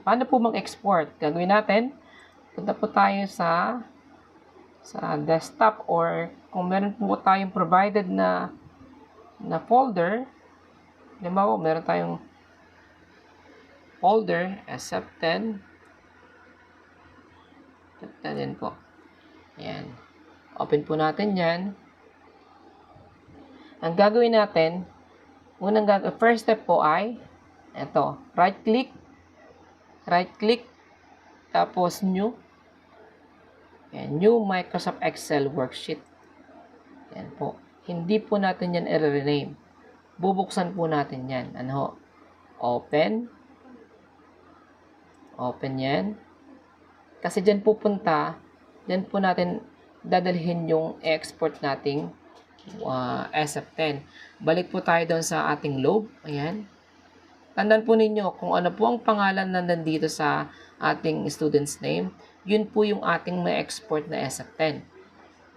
Paano po mag-export? Gagawin natin, punta po tayo sa desktop or kung meron po tayong provided na folder, halimbawa meron tayong folder, SF10, din po. Ayan. Open po natin yan. Ang gagawin natin, first step po ay, ito, right click, tapos new, and new Microsoft Excel worksheet. Yan po. Hindi po natin yan i-rename. Bubuksan po natin yan. Ano ho? Open yan. Kasi dyan pupunta, dyan po natin dadalhin yung export nating SF10. Balik po tayo doon sa ating lobe. Ayan. Tandaan po ninyo kung ano po ang pangalan na nandito sa ating student's name, yun po yung ating may export na SF10.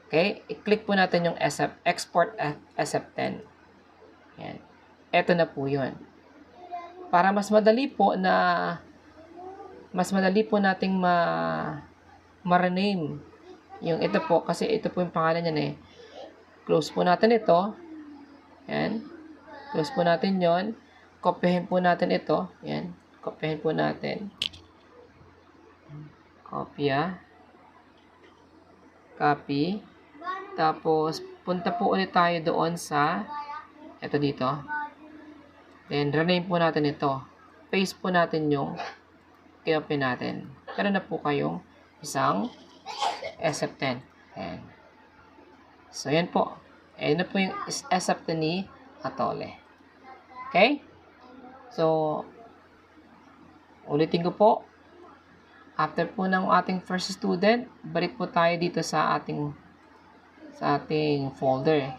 Okay? I-click po natin yung export SF10. Ayan. Ito na po yun. Para mas madali po nating ma-rename yung ito po, kasi ito po yung pangalan niyan eh. Close po natin ito. Ayan. Close po natin yon. Kopyahin po natin ito. Ayan. Kopyahin po natin. Kopya. Copy. Tapos, punta po ulit tayo doon sa ito dito. Then, rename po natin ito. Paste po natin yung kinopy natin. Meron na po kayong isang SF10. Ayan. So, yan po. Ayan na po yung SF10 ni Atole. Okay? So, ulitin ko po. After po ng ating first student, balik po tayo dito sa ating folder.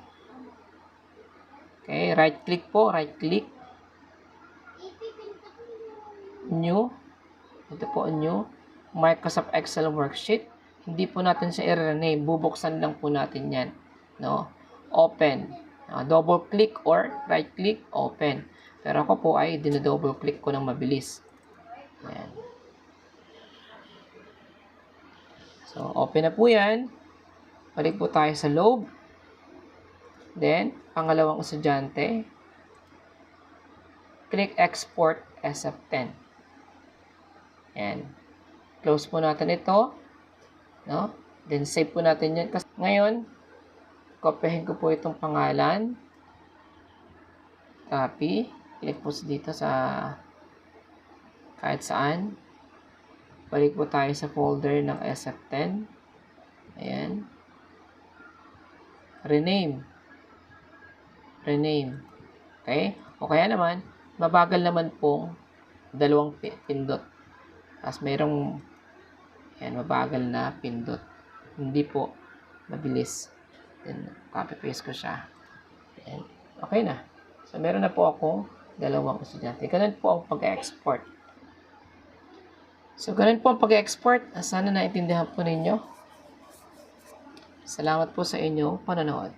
Okay? Right click po. Right click. New. Ito po, new. Microsoft Excel worksheet. Hindi po natin siya i-rename. Bubuksan lang po natin yan. No? Open. Double click or right click, open. Pero ako po ay dinodouble click ko ng mabilis. Ayan. So, open na po yan. Balik po tayo sa lobe. Then, pangalawang estudyante. Click export SF10. Ayan. Close po natin ito. No? Then, save po natin yan. Kasi ngayon, kopyahin ko po itong pangalan. Copy. Click po dito sa kahit saan. Balik po tayo sa folder ng SF10. Ayan. Rename. Okay? O kaya naman, mabagal naman pong dalawang pindot. Tapos mayroong mabagal na pindot. Hindi po mabilis. Then, copy-paste ko siya. Ayan. Okay na. So, meron na po akong dalawang estudyante. Ganun po ang pag-export. So, ganun po ang pag-export. Sana naintindihan po ninyo. Salamat po sa inyong panonood.